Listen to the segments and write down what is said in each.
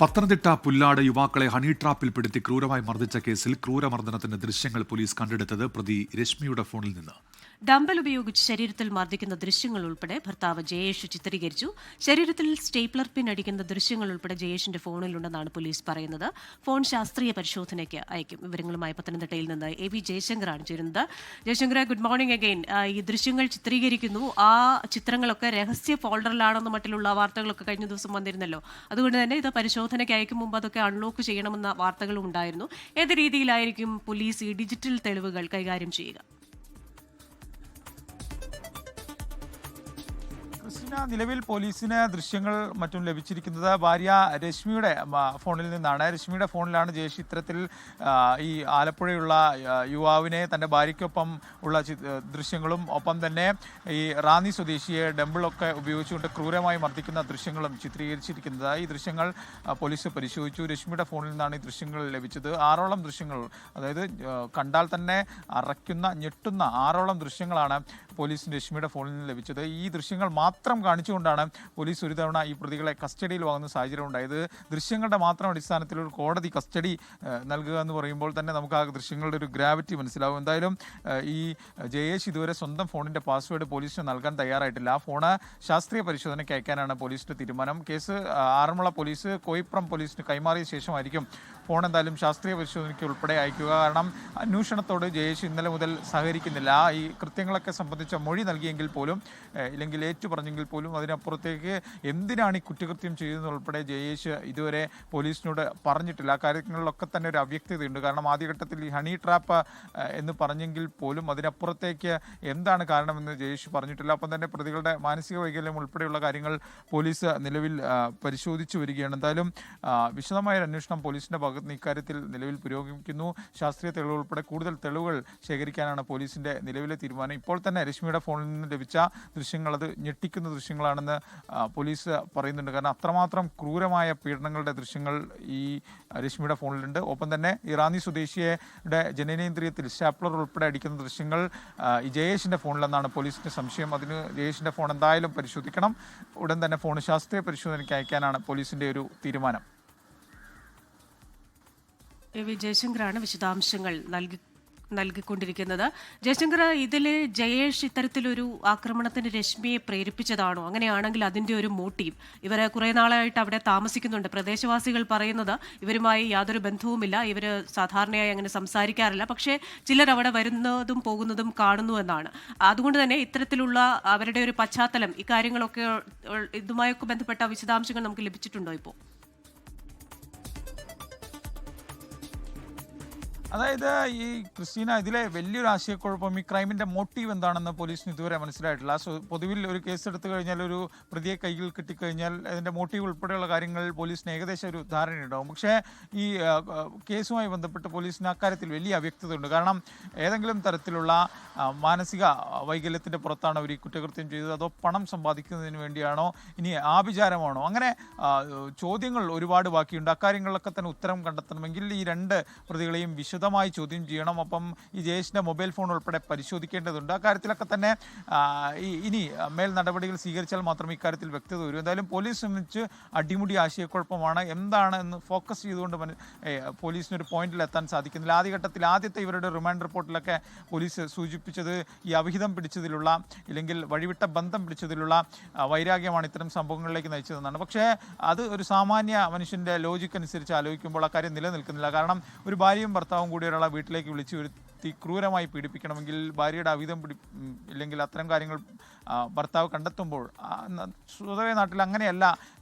പത്തനംതിട്ട പുല്ലാട് യുവാക്കളെ ഹണി ട്രാപ്പിൽപ്പെടുത്തി ക്രൂരമായി മർദ്ദിച്ച കേസിൽ ക്രൂരമർദ്ദനത്തിന്റെ ദൃശ്യങ്ങൾ പോലീസ് കണ്ടെടുത്തത് പ്രതി രശ്മിയുടെ ഫോണിൽ നിന്ന്. ഡമ്പൽ ഉപയോഗിച്ച് ശരീരത്തിൽ മർദ്ദിക്കുന്ന ദൃശ്യങ്ങൾ ഉൾപ്പെടെ ഭർത്താവ് ജയേഷ് ചിത്രീകരിച്ചു. ശരീരത്തിൽ സ്റ്റേപ്ലർ പിൻ അടിക്കുന്ന ദൃശ്യങ്ങൾ ഉൾപ്പെടെ ജയേഷിന്റെ ഫോണിലുണ്ടെന്നാണ് പോലീസ് പറയുന്നത്. ഫോൺ ശാസ്ത്രീയ പരിശോധനയ്ക്ക് അയക്കും. വിവരങ്ങളുമായി പത്തനംതിട്ടയിൽ നിന്ന് AV ജയശങ്കറാണ് ചേരുന്നത്. Jaishankar, good morning again. ഈ ദൃശ്യങ്ങൾ ചിത്രീകരിക്കുന്നു, ആ ചിത്രങ്ങളൊക്കെ രഹസ്യ ഫോൾഡറിലാണെന്ന് മറ്റുള്ള വാർത്തകളൊക്കെ കഴിഞ്ഞ ദിവസം വന്നിരുന്നല്ലോ. അതുകൊണ്ട് തന്നെ ഇത് പരിശോധനയ്ക്ക് അയക്കും മുമ്പ് അതൊക്കെ അൺലോക്ക് ചെയ്യണമെന്ന വാർത്തകളും ഉണ്ടായിരുന്നു. ഏത് രീതിയിലായിരിക്കും പോലീസ് ഈ ഡിജിറ്റൽ തെളിവുകൾ കൈകാര്യം ചെയ്യുക? നിലവിൽ പോലീസിന് ദൃശ്യങ്ങൾ മറ്റും ലഭിച്ചിരിക്കുന്നത് ഭാര്യ രശ്മിയുടെ ഫോണിൽ നിന്നാണ്. രശ്മിയുടെ ഫോണിലാണ് ജയേഷ് ഇത്തരത്തിൽ ഈ ആലപ്പുഴയുള്ള യുവാവിനെ തൻ്റെ ഭാര്യയ്ക്കൊപ്പം ഉള്ള ദൃശ്യങ്ങളും ഒപ്പം തന്നെ ഈ റാന്നി സ്വദേശിയെ ഡംബിളൊക്കെ ഉപയോഗിച്ചുകൊണ്ട് ക്രൂരമായി മർദ്ദിക്കുന്ന ദൃശ്യങ്ങളും ചിത്രീകരിച്ചിരിക്കുന്നത്. ഈ ദൃശ്യങ്ങൾ പോലീസ് പരിശോധിച്ചു. രശ്മിയുടെ ഫോണിൽ നിന്നാണ് ഈ ദൃശ്യങ്ങൾ ലഭിച്ചത്. 6ഓളം ദൃശ്യങ്ങൾ, അതായത് കണ്ടാൽ തന്നെ അറയ്ക്കുന്ന ഞെട്ടുന്ന 6ഓളം ദൃശ്യങ്ങളാണ് പോലീസിന് രശ്മിയുടെ ഫോണിൽ നിന്ന് ലഭിച്ചത്. ഈ ദൃശ്യങ്ങൾ മാത്രം കാണിച്ചുകൊണ്ടാണ് പോലീസ് ഒരു തവണ ഈ പ്രതികളെ കസ്റ്റഡിയിൽ വാങ്ങുന്ന സാഹചര്യം ഉണ്ടായത്. ദൃശ്യങ്ങളുടെ മാത്രം അടിസ്ഥാനത്തിൽ ഒരു കോടതി കസ്റ്റഡി നൽകുക എന്ന് പറയുമ്പോൾ തന്നെ നമുക്ക് ആ ദൃശ്യങ്ങളുടെ ഒരു ഗ്രാവിറ്റി മനസ്സിലാവും. എന്തായാലും ഈ ജയേഷ് ഇതുവരെ സ്വന്തം ഫോണിൻ്റെ പാസ്വേഡ് പോലീസിന് നൽകാൻ തയ്യാറായിട്ടില്ല. ആ ഫോണ് ശാസ്ത്രീയ പരിശോധനയ്ക്ക് അയക്കാനാണ് പോലീസിൻ്റെ തീരുമാനം. കേസ് ആറന്മുള പോലീസ് കോയിപ്രം പോലീസിന് കൈമാറിയ ശേഷമായിരിക്കും ഫോൺ എന്തായാലും ശാസ്ത്രീയ പരിശോധനയ്ക്ക് ഉൾപ്പെടെ അയക്കുക. കാരണം അന്വേഷണത്തോട് ജയേഷ് ഇന്നലെ മുതൽ സഹകരിക്കുന്നില്ല. ഈ കൃത്യങ്ങളൊക്കെ സംബന്ധിച്ച മൊഴി നൽകിയെങ്കിൽ പോലും, ഇല്ലെങ്കിൽ ഏറ്റു പറഞ്ഞെങ്കിൽ പോലും അതിനപ്പുറത്തേക്ക് എന്തിനാണ് ഈ കുറ്റകൃത്യം ചെയ്തതെന്നുൾപ്പെടെ ജയേഷ് ഇതുവരെ പോലീസിനോട് പറഞ്ഞിട്ടില്ല. ആ കാര്യങ്ങളിലൊക്കെ തന്നെ ഒരു അവ്യക്തതയുണ്ട്. കാരണം ആദ്യഘട്ടത്തിൽ ഈ ഹണി ട്രാപ്പ് എന്ന് പറഞ്ഞെങ്കിൽ പോലും അതിനപ്പുറത്തേക്ക് എന്താണ് കാരണമെന്ന് ജയേഷ് പറഞ്ഞിട്ടില്ല. ഒപ്പം തന്നെ പ്രതികളുടെ മാനസിക വൈകല്യം ഉൾപ്പെടെയുള്ള കാര്യങ്ങൾ പോലീസ് നിലവിൽ പരിശോധിച്ചു വരികയാണ്. എന്തായാലും വിശദമായ അന്വേഷണം പോലീസിൻ്റെ ഭാഗത്ത് നിന്ന് ഇക്കാര്യത്തിൽ നിലവിൽ പുരോഗമിക്കുന്നു. ശാസ്ത്രീയ തെളിവുകൾ ഉൾപ്പെടെ കൂടുതൽ തെളിവുകൾ ശേഖരിക്കാനാണ് പോലീസിൻ്റെ നിലവിലെ തീരുമാനം. ഇപ്പോൾ തന്നെ രശ്മിയുടെ ഫോണിൽ നിന്ന് ലഭിച്ച ദൃശ്യങ്ങൾ അത് ഞെട്ടിക്കുന്ന ദൃശ്യങ്ങളാണെന്ന് പോലീസ് പറയുന്നുണ്ട്. കാരണം അത്രമാത്രം ക്രൂരമായ പീഡനങ്ങളുടെ ദൃശ്യങ്ങൾ ഈ രശ്മിയുടെ ഫോണിലുണ്ട്. ഒപ്പം തന്നെ ഈ റാന്നി സ്വദേശിയുടെ ജനനേന്ദ്രിയത്തിൽ സ്റ്റാപ്ലർ ഉൾപ്പെടെ അടിക്കുന്ന ദൃശ്യങ്ങൾ ഈ ജയേഷിൻ്റെ ഫോണിലെന്നാണ് പോലീസിൻ്റെ സംശയം. അതിന് ജയേഷിൻ്റെ ഫോൺ എന്തായാലും പരിശോധിക്കണം. ഉടൻ തന്നെ ഫോൺ ശാസ്ത്രീയ പരിശോധനയ്ക്ക് അയക്കാനാണ് പോലീസിൻ്റെ ഒരു തീരുമാനം. AV ജയശങ്കറാണ് വിശദാംശങ്ങൾ നൽകിക്കൊണ്ടിരിക്കുന്നത്. ജയശങ്കർ, ഇതിൽ ജയേഷ് ഇത്തരത്തിലൊരു ആക്രമണത്തിന് രശ്മിയെ പ്രേരിപ്പിച്ചതാണോ? അങ്ങനെയാണെങ്കിൽ അതിൻ്റെ ഒരു മോട്ടീവ്, ഇവർ കുറേ നാളായിട്ട് അവിടെ താമസിക്കുന്നുണ്ട്. പ്രദേശവാസികൾ പറയുന്നത് ഇവരുമായി യാതൊരു ബന്ധവുമില്ല, ഇവർ സാധാരണയായി അങ്ങനെ സംസാരിക്കാറില്ല, പക്ഷേ ചിലർ അവിടെ വരുന്നതും പോകുന്നതും കാണുന്നു എന്നാണ്. അതുകൊണ്ട് തന്നെ ഇത്തരത്തിലുള്ള അവരുടെ ഒരു പശ്ചാത്തലം, ഇക്കാര്യങ്ങളൊക്കെ ഇതുമായൊക്കെ ബന്ധപ്പെട്ട വിശദാംശങ്ങൾ നമുക്ക് ലഭിച്ചിട്ടുണ്ടോ ഇപ്പോൾ? അതായത് ഈ ക്രിസ്റ്റീന, ഇതിലെ വലിയൊരു ആശയക്കുഴപ്പം ഈ ക്രൈമിൻ്റെ മോട്ടീവ് എന്താണെന്ന് പോലീസിന് ഇതുവരെ മനസ്സിലായിട്ടില്ല. പൊതുവിൽ ഒരു കേസ് എടുത്തു കഴിഞ്ഞാൽ, ഒരു പ്രതിയെ കയ്യിൽ കിട്ടിക്കഴിഞ്ഞാൽ അതിൻ്റെ മോട്ടീവ് ഉൾപ്പെടെയുള്ള കാര്യങ്ങൾ പോലീസിന് ഏകദേശം ഒരു ധാരണയുണ്ടാവും. പക്ഷേ ഈ കേസുമായി ബന്ധപ്പെട്ട് പോലീസിന് അക്കാര്യത്തിൽ വലിയ അവ്യക്തതയുണ്ട്. കാരണം ഏതെങ്കിലും തരത്തിലുള്ള മാനസിക വൈകല്യത്തിൻ്റെ പുറത്താണ് അവർ ഈ കുറ്റകൃത്യം ചെയ്തത്, അതോ പണം സമ്പാദിക്കുന്നതിന് വേണ്ടിയാണോ, ഇനി ആഭിചാരമാണോ, അങ്ങനെ ചോദ്യങ്ങൾ ഒരുപാട് ബാക്കിയുണ്ട്. അക്കാര്യങ്ങളിലൊക്കെ തന്നെ ഉത്തരം കണ്ടെത്തണമെങ്കിൽ ഈ രണ്ട് പ്രതികളെയും വിശദമായി ചോദ്യം ചെയ്യണം. ഒപ്പം ഈ ജയേഷിൻ്റെ മൊബൈൽ ഫോൺ ഉൾപ്പെടെ പരിശോധിക്കേണ്ടതുണ്ട്. അക്കാര്യത്തിലൊക്കെ തന്നെ ഇനി മേൽ നടപടികൾ സ്വീകരിച്ചാൽ മാത്രമേ ഇക്കാര്യത്തിൽ വ്യക്തത വരൂ. എന്തായാലും പോലീസ് സംബന്ധിച്ച് അടിമുടി ആശയക്കുഴപ്പമാണ്. എന്താണ് എന്ന് ഫോക്കസ് ചെയ്തുകൊണ്ട് പോലീസിനൊരു പോയിന്റിൽ എത്താൻ സാധിക്കുന്നില്ല. ആദ്യഘട്ടത്തിൽ ആദ്യത്തെ ഇവരുടെ റിമാൻഡ് റിപ്പോർട്ടിലൊക്കെ പോലീസ് സൂചിപ്പിച്ചത് ഈ അവിഹിതം പിടിച്ചതിലുള്ള, ഇല്ലെങ്കിൽ വഴിവിട്ട ബന്ധം പിടിച്ചതിലുള്ള വൈരാഗ്യമാണ് ഇത്തരം സംഭവങ്ങളിലേക്ക് നയിച്ചതെന്നാണ്. പക്ഷേ അത് ഒരു സാമാന്യ മനുഷ്യൻ്റെ ലോജിക്ക് അനുസരിച്ച് ആലോചിക്കുമ്പോൾ അക്കാര്യം നിലനിൽക്കുന്നില്ല. കാരണം ഒരു ഭാര്യയും ഭർത്താവും കൂടി ഒരാളെ വീട്ടിലേക്ക് വിളിച്ചു വരുത്തി ക്രൂരമായി പീഡിപ്പിക്കണമെങ്കിൽ ഭാര്യയുടെ അവിഹിതം ഇല്ലെങ്കിൽ അത്തരം കാര്യങ്ങൾ ഭർത്താവ് കണ്ടെത്തുമ്പോൾ സ്വതവേ നാട്ടിൽ അങ്ങനെയല്ല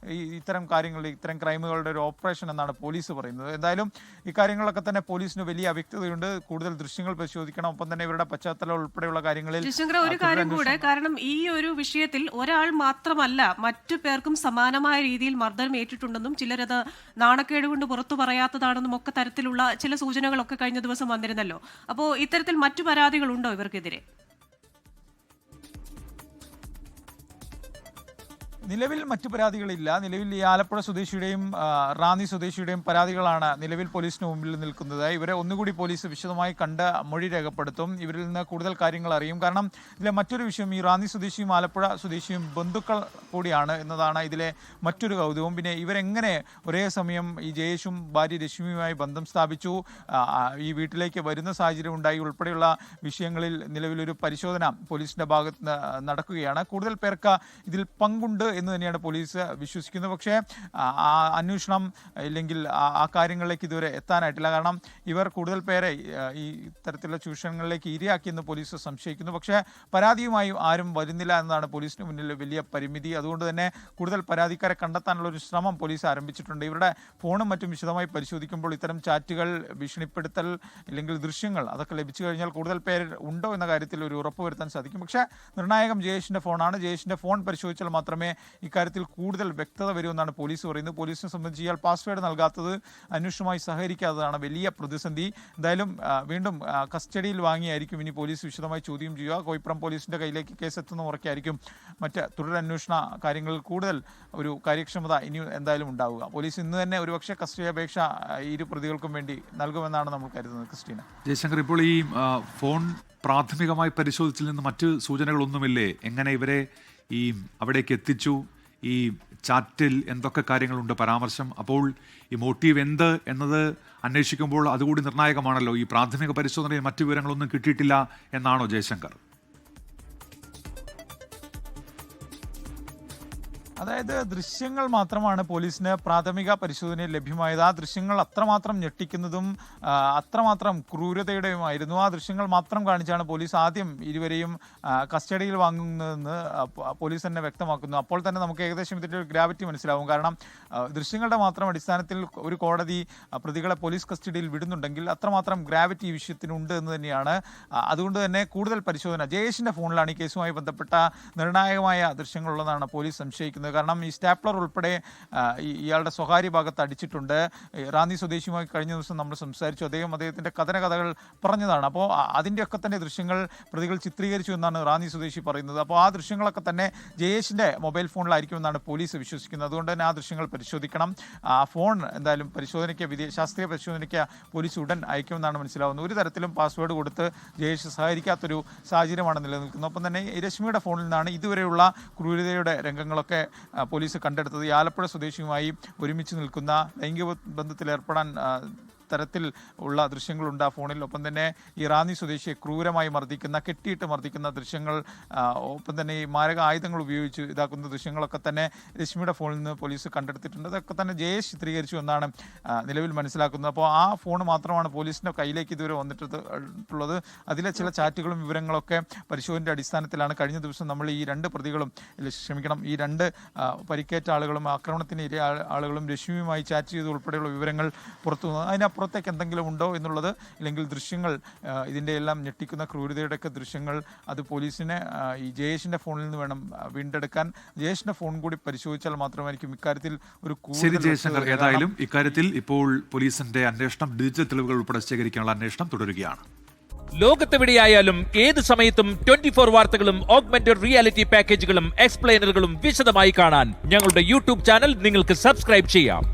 ഇത്തരം കാര്യങ്ങൾ, ഇത്തരം ക്രൈമുകളുടെ ഒരു ഓപ്പറേഷൻ എന്നാണ് പോലീസ് പറയുന്നത്. എന്തായാലും ഇക്കാര്യങ്ങളൊക്കെ തന്നെ പോലീസിന് വലിയ അവ്യക്തതയുണ്ട്. കൂടുതൽ ദൃശ്യങ്ങൾ പരിശോധിക്കണം. ഒപ്പം തന്നെ ഇവരുടെ പശ്ചാത്തലം ഉൾപ്പെടെയുള്ള കാര്യങ്ങളിൽ ഒരു കാര്യം കൂടെ, കാരണം ഈ ഒരു വിഷയത്തിൽ ഒരാൾ മാത്രമല്ല, മറ്റു പേർക്കും സമാനമായ രീതിയിൽ മർദ്ദനം ഏറ്റിട്ടുണ്ടെന്നും ചിലരത് നാണക്കേട് കൊണ്ട് പുറത്തു പറയാത്തതാണെന്നും ഒക്കെ തരത്തിലുള്ള ചില സൂചനകളൊക്കെ കഴിഞ്ഞ ദിവസം വന്നിരുന്നല്ലോ. അപ്പോൾ ഇത്തരത്തിൽ മറ്റു പരാതികളുണ്ടോ ഇവർക്കെതിരെ? നിലവിൽ മറ്റു പരാതികളില്ല. നിലവിൽ ഈ ആലപ്പുഴ സ്വദേശിയുടെയും റാന്നി സ്വദേശിയുടെയും പരാതികളാണ് നിലവിൽ പോലീസിന് മുമ്പിൽ നിൽക്കുന്നത്. ഇവരെ ഒന്നുകൂടി പോലീസ് വിശദമായി കണ്ട് മൊഴി രേഖപ്പെടുത്തും. ഇവരിൽ നിന്ന് കൂടുതൽ കാര്യങ്ങൾ അറിയും. കാരണം ഇതിലെ മറ്റൊരു വിഷയം, ഈ റാന്നി സ്വദേശിയും ആലപ്പുഴ സ്വദേശിയും ബന്ധുക്കൾ കൂടിയാണ് എന്നതാണ് ഇതിലെ മറ്റൊരു കൗതുകം. പിന്നെ ഇവരെങ്ങനെ ഒരേ സമയം ഈ ജയേഷും ഭാര്യ രശ്മിയുമായി ബന്ധം സ്ഥാപിച്ചു, ഈ വീട്ടിലേക്ക് വരുന്ന സാഹചര്യം ഉണ്ടായി ഉൾപ്പെടെയുള്ള വിഷയങ്ങളിൽ നിലവിലൊരു പരിശോധന പോലീസിന്റെ ഭാഗത്ത് നടക്കുകയാണ്. കൂടുതൽ പേർക്ക് ഇതിൽ പങ്കുണ്ട് എന്ന് തന്നെയാണ് പോലീസ് വിശ്വസിക്കുന്നത്. പക്ഷേ ആ അന്വേഷണം ഇല്ലെങ്കിൽ ആ കാര്യങ്ങളിലേക്ക് ഇതുവരെ എത്താനായിട്ടില്ല. കാരണം ഇവർ കൂടുതൽ പേരെ ഈ ഇത്തരത്തിലുള്ള ചൂഷണങ്ങളിലേക്ക് ഇരയാക്കിയെന്ന് പോലീസ് സംശയിക്കുന്നു. പക്ഷേ പരാതിയുമായി ആരും വരുന്നില്ല എന്നതാണ് പോലീസിന് മുന്നിൽ വലിയ പരിമിതി. അതുകൊണ്ട് തന്നെ കൂടുതൽ പരാതിക്കാരെ കണ്ടെത്താനുള്ള ഒരു ശ്രമം പോലീസ് ആരംഭിച്ചിട്ടുണ്ട്. ഇവരുടെ ഫോണും മറ്റും വിശദമായി പരിശോധിക്കുമ്പോൾ ഇത്തരം ചാറ്റുകൾ, ഭീഷണിപ്പെടുത്തൽ ഇല്ലെങ്കിൽ ദൃശ്യങ്ങൾ അതൊക്കെ ലഭിച്ചു കഴിഞ്ഞാൽ കൂടുതൽ പേർ ഉണ്ടോ എന്ന കാര്യത്തിൽ ഒരു ഉറപ്പ് വരുത്താൻ സാധിക്കും. പക്ഷേ നിർണായകം ജയേഷിന്റെ ഫോണാണ്. ജയേഷിന്റെ ഫോൺ പരിശോധിച്ചാൽ മാത്രമേ ഇക്കാര്യത്തിൽ കൂടുതൽ വ്യക്തത വരുമെന്നാണ് പോലീസ് പറയുന്നത്. പോലീസിനെ സംബന്ധിച്ച് ഇയാൾ പാസ്വേഡ് നൽകാത്തത്, അന്വേഷണവുമായി സഹകരിക്കാത്തതാണ് വലിയ പ്രതിസന്ധി. എന്തായാലും വീണ്ടും കസ്റ്റഡിയിൽ വാങ്ങിയായിരിക്കും ഇനി പോലീസ് വിശദമായി ചോദ്യം ചെയ്യുക. കോയിപ്പുറം പോലീസിന്റെ കയ്യിലേക്ക് കേസ് എത്തുന്ന ഉറക്കായിരിക്കും മറ്റ് തുടരന്വേഷണ കാര്യങ്ങളിൽ കൂടുതൽ ഒരു കാര്യക്ഷമത ഇനി എന്തായാലും ഉണ്ടാവുക. പോലീസ് ഇന്ന് തന്നെ ഒരുപക്ഷെ കസ്റ്റഡി അപേക്ഷ ഇരു പ്രതികൾക്കും വേണ്ടി നൽകുമെന്നാണ് നമ്മൾ കരുതുന്നത്. ക്രിസ്റ്റീന. ജയശങ്കർ, ഇപ്പോൾ ഈ ഫോൺ പ്രാഥമികമായി പരിശോധിച്ചതിൽ നിന്ന് മറ്റ് സൂചനകളൊന്നുമില്ലേ? എങ്ങനെ ഇവരെ ഈ അവിടേക്ക് എത്തിച്ചു? ഈ ചാറ്റിൽ എന്തൊക്കെ കാര്യങ്ങളുണ്ട് പരാമർശം? അപ്പോൾ ഈ മോട്ടീവ് എന്ത് എന്നത് അന്വേഷിക്കുമ്പോൾ അതുകൂടി നിർണായകമാണല്ലോ. ഈ പ്രാഥമിക പരിശോധനയിൽ മറ്റു വിവരങ്ങളൊന്നും കിട്ടിയിട്ടില്ല എന്നാണോ ജയശങ്കർ? അതായത് ദൃശ്യങ്ങൾ മാത്രമാണ് പോലീസിന് പ്രാഥമിക പരിശോധനയിൽ ലഭ്യമായത്. ആ ദൃശ്യങ്ങൾ അത്രമാത്രം ഞെട്ടിക്കുന്നതും അത്രമാത്രം ക്രൂരതയുടെയുമായിരുന്നു. ആ ദൃശ്യങ്ങൾ മാത്രം കാണിച്ചാണ് പോലീസ് ആദ്യം ഇരുവരെയും കസ്റ്റഡിയിൽ വാങ്ങുന്നതെന്ന് പോലീസ് തന്നെ വ്യക്തമാക്കുന്നു. അപ്പോൾ തന്നെ നമുക്ക് ഏകദേശം ഇതിൻ്റെ ഒരു ഗ്രാവിറ്റി മനസ്സിലാവും. കാരണം ദൃശ്യങ്ങളുടെ മാത്രം അടിസ്ഥാനത്തിൽ ഒരു കോടതി പ്രതികളെ പോലീസ് കസ്റ്റഡിയിൽ വിടുന്നുണ്ടെങ്കിൽ അത്രമാത്രം ഗ്രാവിറ്റി ഈ വിഷയത്തിനുണ്ട് എന്ന് തന്നെയാണ്. അതുകൊണ്ട് തന്നെ കൂടുതൽ പരിശോധന ജയേഷിൻ്റെ ഫോണിലാണ് ഈ കേസുമായി ബന്ധപ്പെട്ട നിർണായകമായ ദൃശ്യങ്ങളുള്ളതാണ് പോലീസ് സംശയിക്കുന്നത്. കാരണം ഈ സ്റ്റാപ്ലർ ഉൾപ്പെടെ ഇയാളുടെ സ്വകാര്യ ഭാഗത്ത് അടിച്ചിട്ടുണ്ട്. റാന്നി സ്വദേശിയുമായി കഴിഞ്ഞ ദിവസം നമ്മൾ സംസാരിച്ചു. അദ്ദേഹത്തിൻ്റെ കഥകൾ പറഞ്ഞതാണ്. അപ്പോൾ അതിൻ്റെയൊക്കെ തന്നെ ദൃശ്യങ്ങൾ പ്രതികൾ ചിത്രീകരിച്ചു എന്നാണ് റാന്നി സ്വദേശി പറയുന്നത്. അപ്പോൾ ആ ദൃശ്യങ്ങളൊക്കെ തന്നെ ജയേഷിൻ്റെ മൊബൈൽ ഫോണിലായിരിക്കുമെന്നാണ് പോലീസ് വിശ്വസിക്കുന്നത്. അതുകൊണ്ട് തന്നെ ആ ദൃശ്യങ്ങൾ പരിശോധിക്കണം. ആ ഫോൺ എന്തായാലും ശാസ്ത്രീയ പരിശോധനയ്ക്ക് പോലീസ് ഉടൻ അയക്കുമെന്നാണ് മനസ്സിലാവുന്നത്. ഒരു തരത്തിലും പാസ്വേഡ് കൊടുത്ത് ജയേഷ് സഹകരിക്കാത്തൊരു സാഹചര്യമാണ് നിലനിൽക്കുന്നത്. ഒപ്പം തന്നെ രശ്മിയുടെ ഫോണിൽ നിന്നാണ് ഇതുവരെയുള്ള ക്രൂരതയുടെ രംഗങ്ങളൊക്കെ പോലീസ് കണ്ടെടുത്തത്. ഈ ആലപ്പുഴ സ്വദേശിയുമായി ഒരുമിച്ച് നിൽക്കുന്ന ലൈംഗിക ബന്ധത്തിലേർപ്പെടാൻ തരത്തിൽ ഉള്ള ദൃശ്യങ്ങളുണ്ട് ആ ഫോണിൽ. ഒപ്പം തന്നെ ഈ റാന്നി സ്വദേശിയെ ക്രൂരമായി കെട്ടിയിട്ട് മർദ്ദിക്കുന്ന ദൃശ്യങ്ങൾ, ഒപ്പം തന്നെ ഈ മാരക ആയുധങ്ങൾ ഉപയോഗിച്ച് ഇതാക്കുന്ന ദൃശ്യങ്ങളൊക്കെ തന്നെ രശ്മിയുടെ ഫോണിൽ നിന്ന് പോലീസ് കണ്ടെടുത്തിട്ടുണ്ട്. അതൊക്കെ തന്നെ ജയേഷ് ചിത്രീകരിച്ചു എന്നാണ് നിലവിൽ മനസ്സിലാക്കുന്നത്. അപ്പോൾ ആ ഫോൺ മാത്രമാണ് പോലീസിൻ്റെ കയ്യിലേക്ക് ഇതുവരെ വന്നിട്ടുള്ളത്. അതിലെ ചില ചാറ്റുകളും വിവരങ്ങളൊക്കെ പരിശോധനയുടെ അടിസ്ഥാനത്തിലാണ്. കഴിഞ്ഞ ദിവസം നമ്മൾ ഈ ഈ രണ്ട് പരിക്കേറ്റ ആളുകളും ആക്രമണത്തിന് ഇര ആളുകളും രശ്മിയുമായി ചാറ്റ് ചെയ്ത് ഉൾപ്പെടെയുള്ള വിവരങ്ങൾ പുറത്തു വന്നത്. പുറത്തേക്ക് എന്തെങ്കിലും ഉണ്ടോ എന്നുള്ളത്, ഇല്ലെങ്കിൽ ദൃശ്യങ്ങൾ, ഇതിൻ്റെ എല്ലാം ഞെട്ടിക്കുന്ന ക്രൂരതയുടെയൊക്കെ ദൃശ്യങ്ങൾ അത് പോലീസിനെ ഈ ജയേഷിൻ്റെ ഫോണിൽ നിന്ന് വേണം വീണ്ടെടുക്കാൻ. ജയേഷിൻ്റെ ഫോൺ കൂടി പരിശോധിച്ചാൽ മാത്രമായിരിക്കും ഇക്കാര്യത്തിൽ ഒരു ജയശങ്കർ. ഏതായാലും ഇക്കാര്യത്തിൽ ഇപ്പോൾ പോലീസിന്റെ അന്വേഷണം, ഡിജിറ്റൽ തെളിവുകൾ ഉൾപ്പെടെ ശേഖരിക്കാനുള്ള അന്വേഷണം തുടരുകയാണ്. ലോകത്തെവിടെയായാലും ഏത് സമയത്തും 24 വാർത്തകളും ഓഗ്മെന്റഡ് റിയാലിറ്റി പാക്കേജുകളും എക്സ്പ്ലെയിനറുകളും വിശദമായി കാണാൻ ഞങ്ങളുടെ യൂട്യൂബ് ചാനൽ നിങ്ങൾക്ക് സബ്സ്ക്രൈബ് ചെയ്യാം.